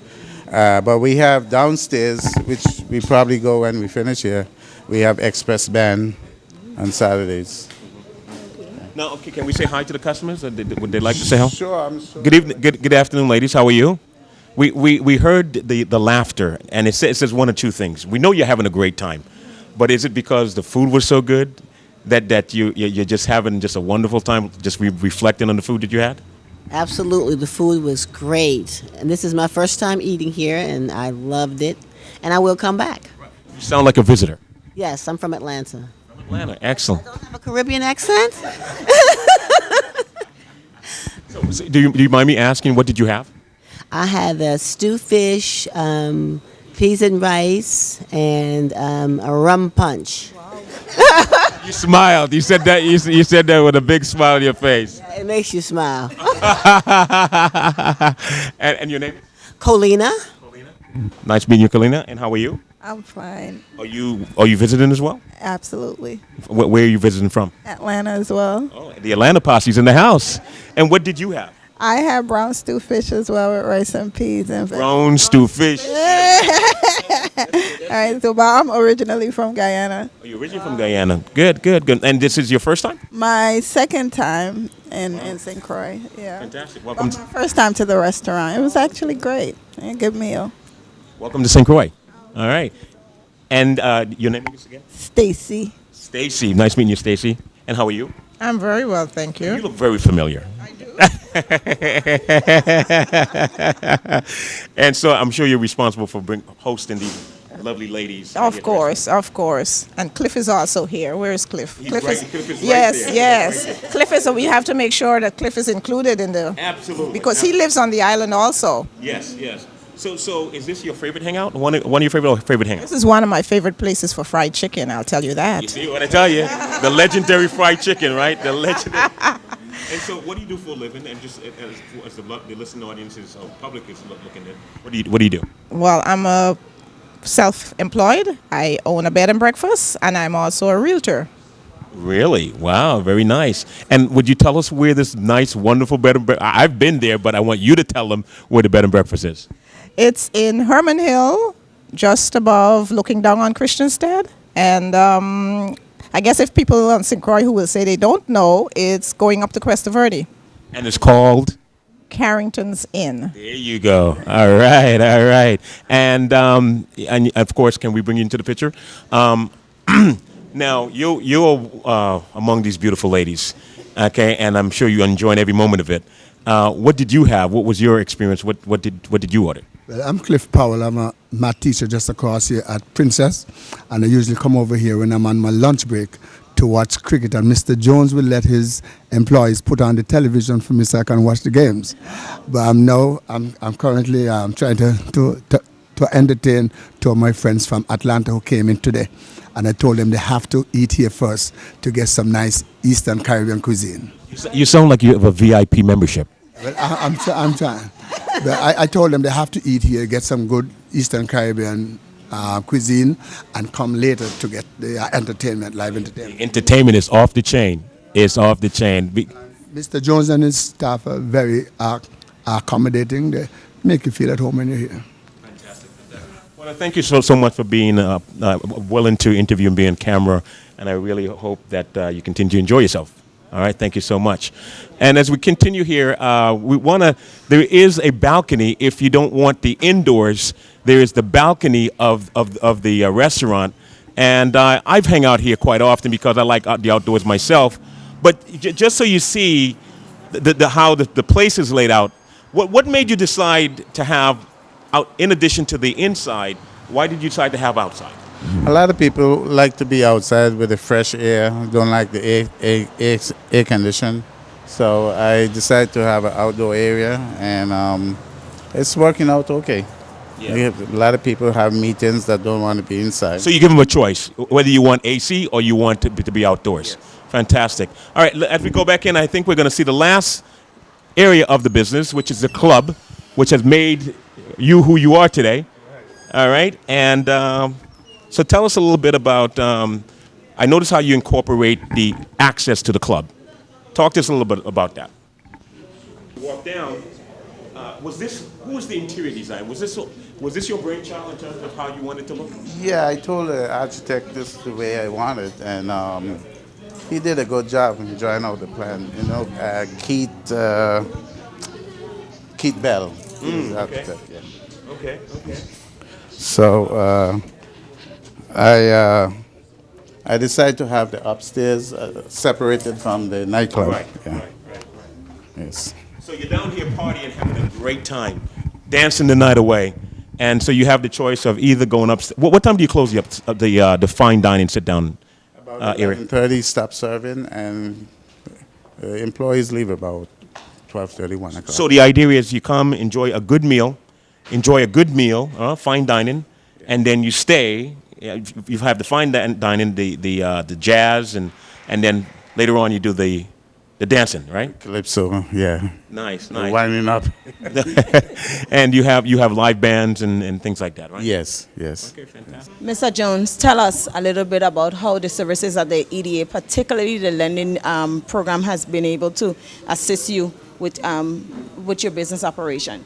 But we have downstairs, which we probably go when we finish here. We have Express Band on Saturdays. Now, okay, can we say hi to the customers? Would they like to say hello? Sure, I'm sure. Good evening, good afternoon, ladies. How are you? We heard the laughter, and it says one or two things. We know you're having a great time, but is it because the food was so good that you're just having just a wonderful time, just reflecting on the food that you had? Absolutely, the food was great, and this is my first time eating here, and I loved it, and I will come back. You sound like a visitor. Yes, I'm from Atlanta. Atlanta, excellent. I don't have a Caribbean accent. So do you mind me asking, what did you have? I had a stew fish, peas and rice, and a rum punch. You smiled. You said that. You said that with a big smile on your face. It makes you smile. and your name? Colina. Nice meeting you, Colina. And how are you? I'm fine. Are you visiting as well? Absolutely. Where are you visiting from? Atlanta as well. Oh, the Atlanta posse's in the house. And what did you have? I have brown stew fish as well with rice and peas and Brown stew fish. All right, so but I'm originally from Guyana. Are you originally from Guyana? Good. And this is your first time? My second time in St. Croix. Yeah. Fantastic. Welcome. My first time to the restaurant. It was actually great. A good meal. Welcome to St. Croix. All right. And your name is again? Stacy. Stacy. Nice meeting you, Stacy. And how are you? I'm very well, thank you. You look very familiar. I do. And so I'm sure you're responsible for hosting these lovely ladies. Of course. And Cliff is also here. Where is Cliff? Cliff is yes, right there. yes. Right there. Cliff is. We have to make sure that Cliff is included in the. Absolutely. Because he lives on the island also. Yes. So is this your favorite hangout? One of your favorite hangouts? This is one of my favorite places for fried chicken. I'll tell you that. You see what I tell you? The legendary fried chicken, right? The legendary. And so, what do you do for a living? And just as the listening audience is public is looking at, what do you do? Well, I'm a self-employed. I own a bed and breakfast, and I'm also a realtor. Really? Wow, very nice. And would you tell us where this nice, wonderful bed and breakfast? I've been there, but I want you to tell them where the bed and breakfast is. It's in Herman Hill, just above looking down on Christiansted. And I guess if people on St. Croix who will say they don't know, it's going up to Cuesta Verde. And it's called? Carrington's Inn. There you go. All right. And of course, can we bring you into the picture? Now, you're among these beautiful ladies, okay? And I'm sure you're enjoying every moment of it. What did you have? What was your experience? What did you order? Well, I'm Cliff Powell. I'm a math teacher just across here at Princess, and I usually come over here when I'm on my lunch break to watch cricket. And Mr. Jones will let his employees put on the television for me so I can watch the games. But I'm currently trying to entertain two of my friends from Atlanta who came in today, and I told them they have to eat here first to get some nice Eastern Caribbean cuisine. You sound like you have a VIP membership. Well, I'm trying. But I told them they have to eat here, get some good Eastern Caribbean cuisine, and come later to get the entertainment, live entertainment. The entertainment is off the chain. It's off the chain. Mr. Jones and his staff are very accommodating. They make you feel at home when you're here. Well, thank you so much for being willing to interview and be on camera, and I really hope that you continue to enjoy yourself. All right, thank you so much. And as we continue here, there is a balcony. If you don't want the indoors, there is the balcony of the restaurant. And I've hung out here quite often because I like the outdoors myself. But just so you see how the place is laid out, what made you decide to have, in addition to the inside, why did you decide to have outside? A lot of people like to be outside with the fresh air, don't like the air condition. So I decided to have an outdoor area, and it's working out okay. Yeah. A lot of people have meetings that don't want to be inside. So you give them a choice, whether you want AC or you want to be outdoors. Yes. Fantastic. All right, as we go back in, I think we're going to see the last area of the business, which is the club, which has made you who you are today. All right, and so tell us a little bit about, I noticed how you incorporate the access to the club. Talk to us a little bit about that. Walk down. Who was the interior design? Was this your brainchild in terms of how you wanted to look? Yeah, I told the architect this is the way I wanted, and he did a good job in drawing out the plan. You know, Keith Bell, the architect. Okay. Yeah. Okay. So I decided to have the upstairs separated from the nightclub. Right. Yes. So you're down here partying, having a great time, dancing the night away, and so you have the choice of either going upstairs. What time do you close the fine dining sit-down area? 11:30, stop serving, and employees leave about 12:30, 1 o'clock. So the idea is you come, enjoy a good meal, fine dining, and then you stay. You have the fine dining, the jazz, and then later on you do the The dancing, right? Calypso, yeah. Nice, The nice. winding up. And you have live bands and things like that, right? Yes, yes. Okay, fantastic. Mr. Jones, tell us a little bit about how the services at the EDA, particularly the lending program, has been able to assist you with your business operation.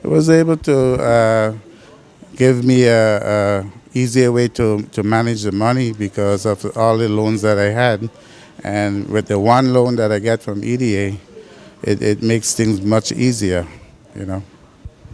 It was able to give me a easier way to manage the money because of all the loans that I had. And with the one loan that I get from EDA, it makes things much easier, you know.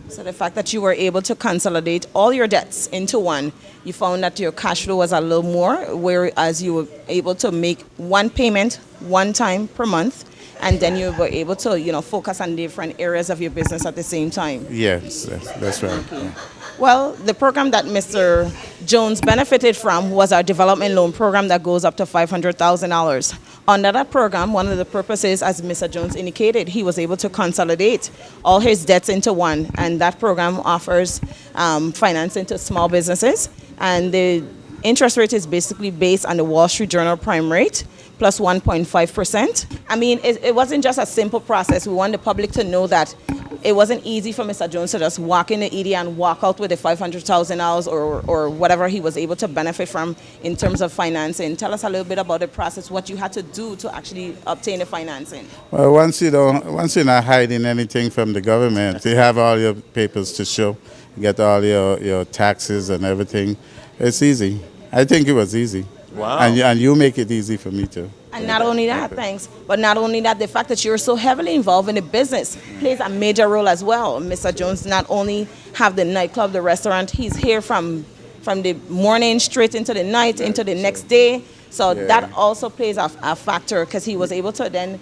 So the fact that you were able to consolidate all your debts into one, you found that your cash flow was a little more, whereas you were able to make one payment one time per month, and then you were able to, focus on different areas of your business at the same time. Yes, that's right. Okay. Yeah. Well, the program that Mr. Jones benefited from was our development loan program that goes up to $500,000. Under that program, one of the purposes, as Mr. Jones indicated, he was able to consolidate all his debts into one, and that program offers financing to small businesses, and the interest rate is basically based on the Wall Street Journal prime rate plus 1.5%. I mean, it wasn't just a simple process. We want the public to know that it wasn't easy for Mr. Jones to just walk in the EDA and walk out with the $500,000 or whatever he was able to benefit from in terms of financing. Tell us a little bit about the process, what you had to do to actually obtain the financing. Well, once you're not hiding anything from the government, you have all your papers to show, you get all your taxes and everything. It's easy. I think it was easy. Wow. And you make it easy for me too. And not only that, thanks, but not only that, the fact that you're so heavily involved in the business plays a major role as well. Mr. Jones not only have the nightclub, the restaurant, he's here from the morning straight into the night, into the next day. So that also plays a factor because he was able to then,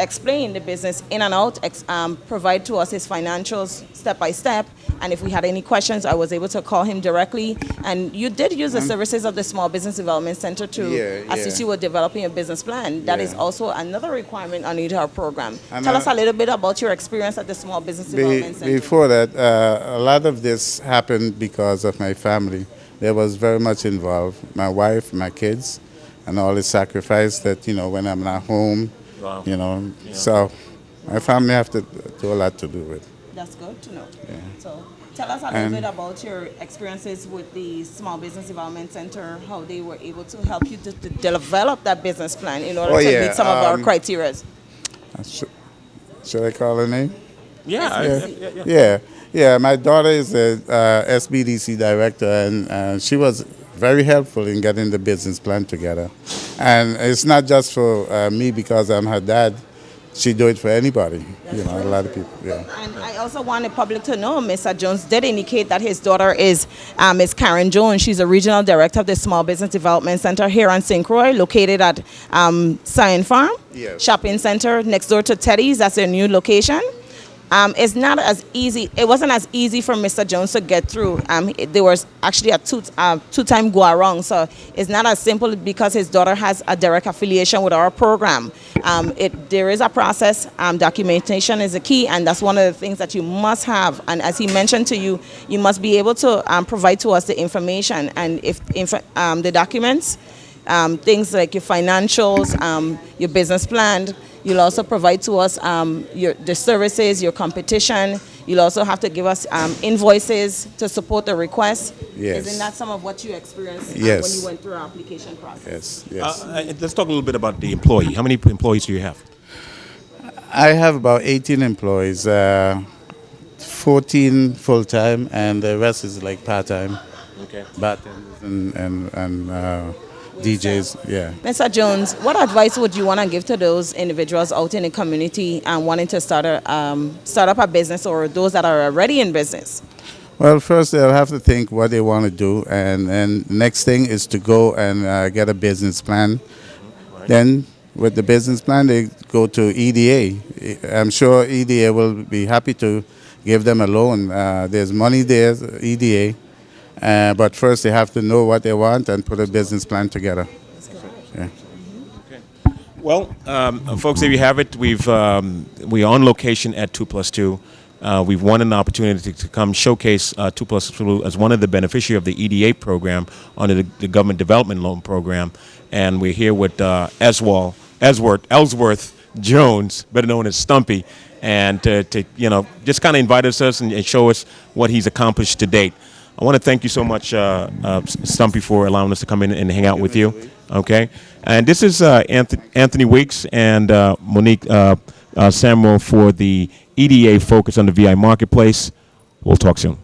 explain the business in and out, provide to us his financials step by step. And if we had any questions, I was able to call him directly. And you did use the services of the Small Business Development Center to assist you with developing a business plan. That is also another requirement under our program. Tell us a little bit about your experience at the Small Business Development Center. Before that, a lot of this happened because of my family. They was very much involved. My wife, my kids, and all the sacrifice that, when I'm not home, So my family have to do a lot to do with. That's good to know. Yeah. So tell us a little bit about your experiences with the Small Business Development Center, how they were able to help you to develop that business plan in order to meet some of our criteria. Should I call her name? Yeah. My daughter is a SBDC director, and she was very helpful in getting the business plan together. And it's not just for me because I'm her dad. She do it for anybody, a lot of people. Yeah. And I also want the public to know, Mr. Jones did indicate that his daughter is Ms. Karen Jones. She's a regional director of the Small Business Development Center here on St. Croix, located at Scion Farm Shopping Center next door to Teddy's. That's their new location. It's not as easy. It wasn't as easy for Mr. Jones to get through. There was actually a two-time go around, so it's not as simple because his daughter has a direct affiliation with our program. There is a process. Documentation is a key, and that's one of the things that you must have. And as he mentioned to you, you must be able to provide to us the information and the documents, things like your financials, your business plan. You'll also provide to us the services, your competition. You'll also have to give us invoices to support the request. Yes. Isn't that some of what you experienced when you went through our application process? Yes. Let's talk a little bit about the employee. How many employees do you have? I have about 18 employees, 14 full-time, and the rest is like part-time. Okay. Bartenders and DJs, Mr. Jones, what advice would you want to give to those individuals out in the community and wanting to start up a business, or those that are already in business? Well, first they'll have to think what they want to do, and next thing is to go and get a business plan. Right. Then with the business plan, they go to EDA. I'm sure EDA will be happy to give them a loan. There's money there, EDA. But first they have to know what they want and put a business plan together. Yeah. Okay. Well, folks, there you have it. We're on location at 2+2. We've won an opportunity to come showcase 2+2 as one of the beneficiaries of the EDA program under the Government Development Loan Program. And we're here with Eswal Ellsworth Jones, better known as Stumpy, and to just kind of invite us and show us what he's accomplished to date. I want to thank you so much, Stumpy, for allowing us to come in and hang out with you. Okay, and this is Anthony Weeks and Monique Samuel for the EDA Focus on the VI Marketplace. We'll talk soon.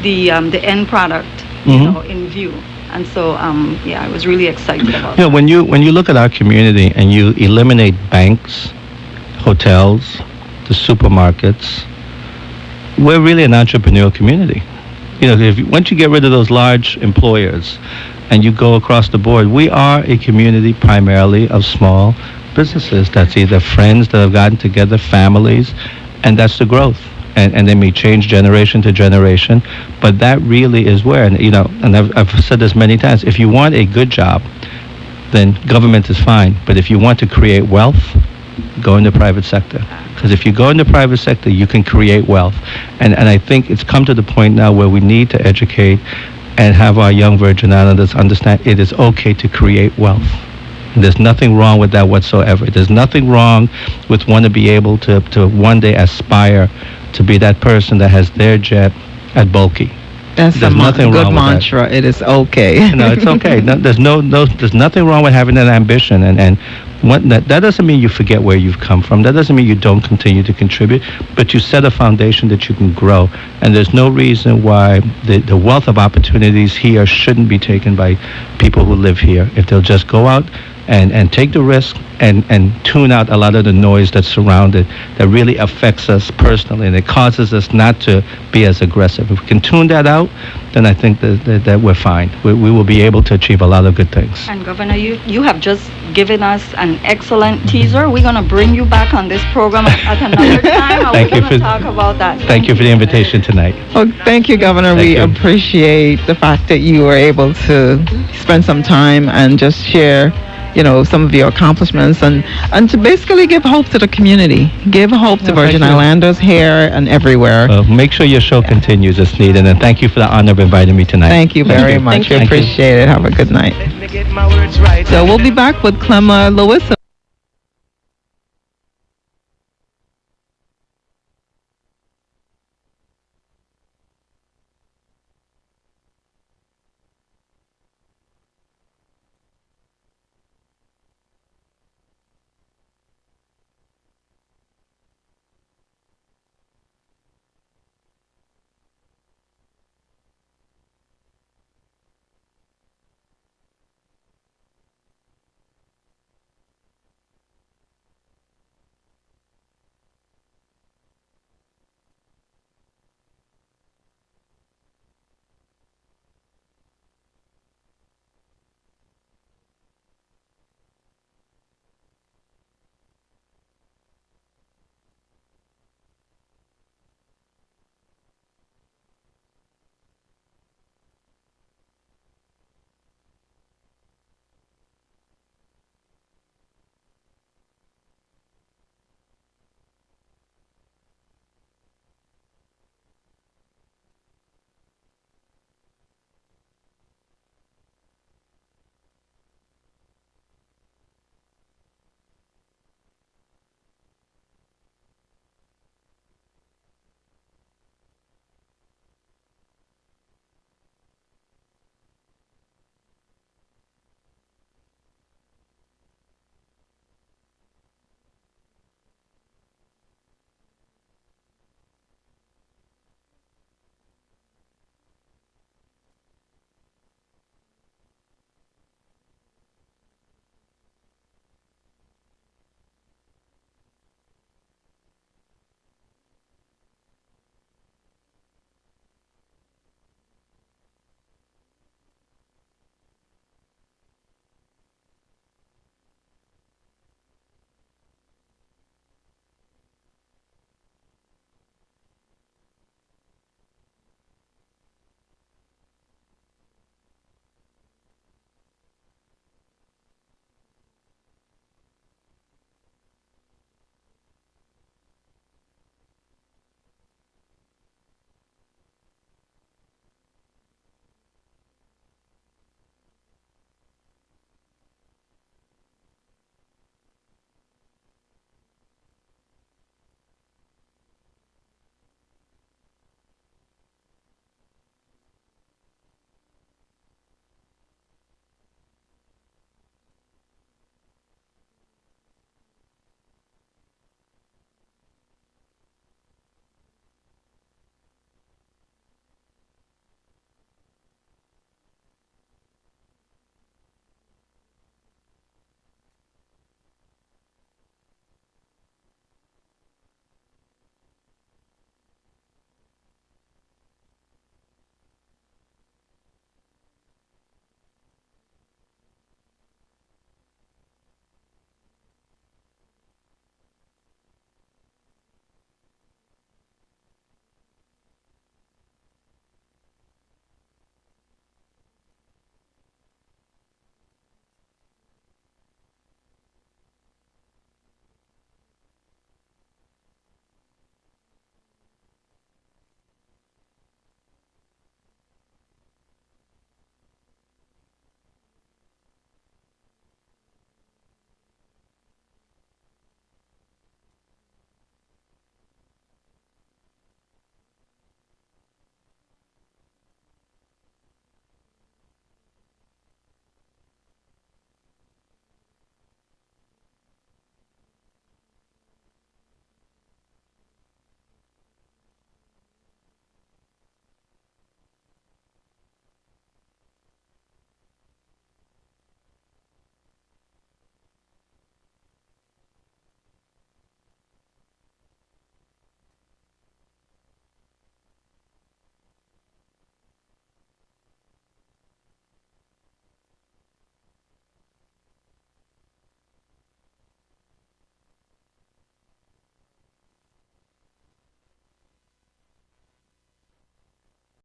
The end product, in view, and so I was really excited about. When you look at our community and you eliminate banks, hotels, the supermarkets, we're really an entrepreneurial community. Once you get rid of those large employers, and you go across the board, we are a community primarily of small businesses. That's either friends that have gotten together, families, and that's the growth. And they may change generation to generation, but that really is where, and and I've said this many times, if you want a good job, then government is fine. But if you want to create wealth, go in the private sector. Because if you go in the private sector, you can create wealth. And I think it's come to the point now where we need to educate and have our young Virgin Islanders understand it is okay to create wealth. And there's nothing wrong with that whatsoever. There's nothing wrong with want to be able to one day aspire to be that person that has their jet at Bulky. That's there's nothing good wrong mantra. With that. It is okay. No, it's okay. There's nothing wrong with having that ambition, and that doesn't mean you forget where you've come from. That doesn't mean you don't continue to contribute, but you set a foundation that you can grow. And there's no reason why the wealth of opportunities here shouldn't be taken by people who live here. If they'll just go out and take the risk and tune out a lot of the noise that's surrounded that really affects us personally, and it causes us not to be as aggressive. If we can tune that out, then I think that we're fine. We will be able to achieve a lot of good things. And Governor, you have just given us an excellent teaser. We're going to bring you back on this program at another time. Thank you for talk about that. Thank you for the invitation tonight. Oh, thank you, Governor. We appreciate the fact that you were able to spend some time and just share some of your accomplishments and to basically give hope to the community, give hope to Virgin Islanders here and everywhere. Make sure your show continues as needed, and thank you for the honor of inviting me tonight. Thank you very much. We appreciate it. Have a good night. So we'll be back with Clemma Lewis.